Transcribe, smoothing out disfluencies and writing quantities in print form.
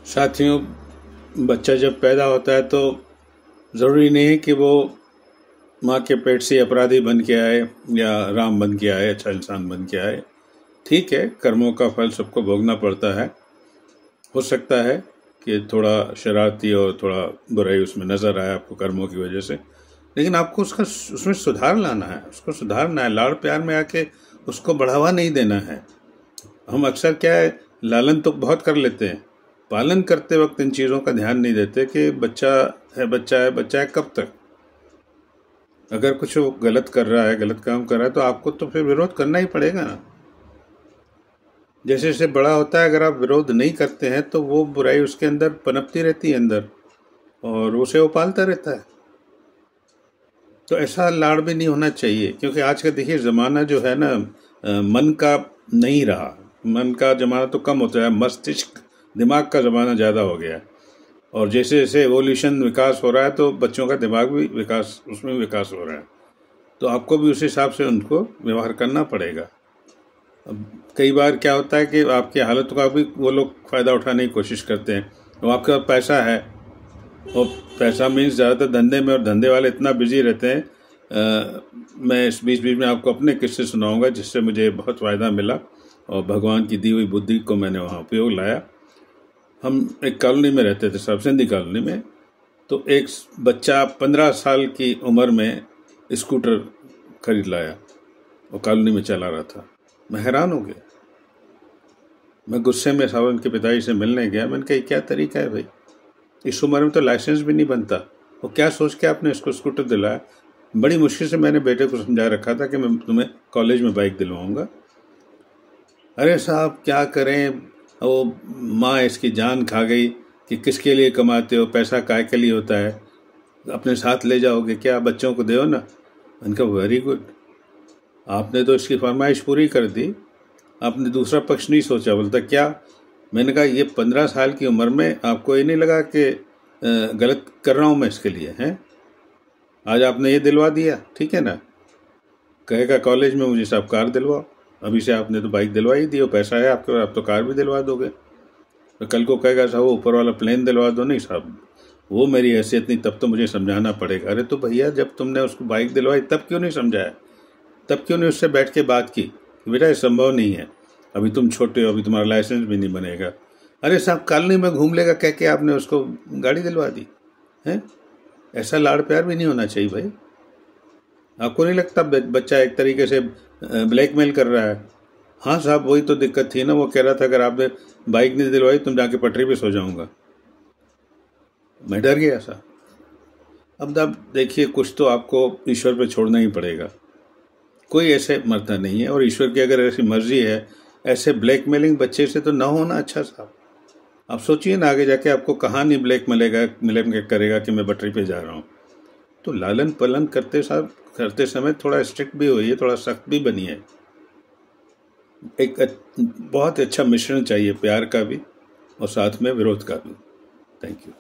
साथियों, बच्चा जब पैदा होता है तो ज़रूरी नहीं है कि वो माँ के पेट से अपराधी बन के आए या राम बन के आए, अच्छा इंसान बन के आए। ठीक है, कर्मों का फल सबको भोगना पड़ता है। हो सकता है कि थोड़ा शरारती और थोड़ा बुराई उसमें नज़र आए आपको कर्मों की वजह से, लेकिन आपको उसमें सुधार लाना है, उसको सुधारना है। लाड़ प्यार में आके उसको बढ़ावा नहीं देना है। हम अक्सर क्या है, लालन तो बहुत कर लेते हैं, पालन करते वक्त इन चीज़ों का ध्यान नहीं देते कि बच्चा है कब तक। अगर कुछ वो गलत कर रहा है, गलत काम कर रहा है, तो आपको तो फिर विरोध करना ही पड़ेगा ना। जैसे जैसे बड़ा होता है, अगर आप विरोध नहीं करते हैं तो वो बुराई उसके अंदर पनपती रहती है अंदर, और उसे वो पालता रहता है। तो ऐसा लाड़ भी नहीं होना चाहिए, क्योंकि आज का देखिए ज़माना जो है ना, मन का नहीं रहा। मन का ज़माना तो कम होता है, मस्तिष्क दिमाग का ज़माना ज़्यादा हो गया है। और जैसे जैसे एवोल्यूशन विकास हो रहा है तो बच्चों का दिमाग भी उसमें विकास हो रहा है, तो आपको भी उस हिसाब से उनको व्यवहार करना पड़ेगा। अब कई बार क्या होता है कि आपकी हालत का भी वो लोग फ़ायदा उठाने की कोशिश करते हैं। तो आपके पास पैसा है, और पैसा मीन्स ज़्यादातर धंधे में, और धंधे वाले इतना बिजी रहते हैं। मैं इस बीच बीच में आपको अपने किस्से सुनाऊंगा जिससे मुझे बहुत फ़ायदा मिला, और भगवान की दी हुई बुद्धि को मैंने वहाँ उपयोग लाया। हम एक कॉलोनी में रहते थे, सब सिंधी कॉलोनी में। तो एक बच्चा 15 साल की उम्र में स्कूटर खरीद लाया और कॉलोनी में चला रहा था। मैं हैरान हो गया। मैं गुस्से में साहब उनके पिताजी से मिलने गया। मैंने कहा क्या तरीका है भाई, इस उम्र में तो लाइसेंस भी नहीं बनता, वो क्या सोच के आपने इसको स्कूटर दिलाया। बड़ी मुश्किल से मैंने बेटे को समझा रखा था कि मैं तुम्हें कॉलेज में बाइक दिलवाऊंगा। अरे साहब क्या करें, वो माँ इसकी जान खा गई कि किसके लिए कमाते हो, पैसा काय के लिए होता है, अपने साथ ले जाओगे क्या, बच्चों को दो ना। उनका वेरी गुड, आपने तो इसकी फरमाइश पूरी कर दी, आपने दूसरा पक्ष नहीं सोचा। बोलता क्या? मैंने कहा ये 15 साल की उम्र में आपको ये नहीं लगा कि गलत कर रहा हूँ मैं इसके लिए, हैं? आज आपने ये दिलवा दिया, ठीक है ना। कहेगा कॉलेज में मुझे साहब कार दिलवाओ, अभी से आपने तो बाइक दिलवा ही दी, हो पैसा है आपके, आप तो कार भी दिलवा दोगे। तो कल को कहेगा साहब वो ऊपर वाला प्लेन दिलवा दो। नहीं साहब, वो मेरी हैसियत नहीं, तब तो मुझे समझाना पड़ेगा। अरे तो भैया जब तुमने उसको बाइक दिलवाई तब क्यों नहीं समझाया, तब क्यों नहीं उससे बैठ के बात की कि बेटा ये संभव नहीं है, अभी तुम छोटे हो, अभी तुम्हारा लाइसेंस भी नहीं बनेगा। अरे साहब कॉलोनी में घूम लेगा कह के आपने उसको गाड़ी दिलवा दी है। ऐसा लाड़ प्यार भी नहीं होना चाहिए भाई। आपको नहीं लगता बच्चा एक तरीके से ब्लैकमेल कर रहा है? हाँ साहब वही तो दिक्कत थी ना, वो कह रहा था अगर आपने बाइक नहीं दिलवाई तुम जाके पटरी पे सो जाऊंगा। मैं डर गया सा। अब देखिए कुछ तो आपको ईश्वर पे छोड़ना ही पड़ेगा, कोई ऐसे मरता नहीं है, और ईश्वर की अगर ऐसी मर्जी है, ऐसे ब्लैकमेलिंग बच्चे से तो ना होना अच्छा साहब। आप सोचिए ना आगे जाके आपको कहाँ नहीं ब्लैकमेल करेगा कि मैं पटरी पे जा रहा हूँ। तो लालन पालन करते समय थोड़ा स्ट्रिक्ट भी होइए, थोड़ा सख्त भी बनिए। एक बहुत अच्छा मिश्रण चाहिए, प्यार का भी और साथ में विरोध का भी। Thank you.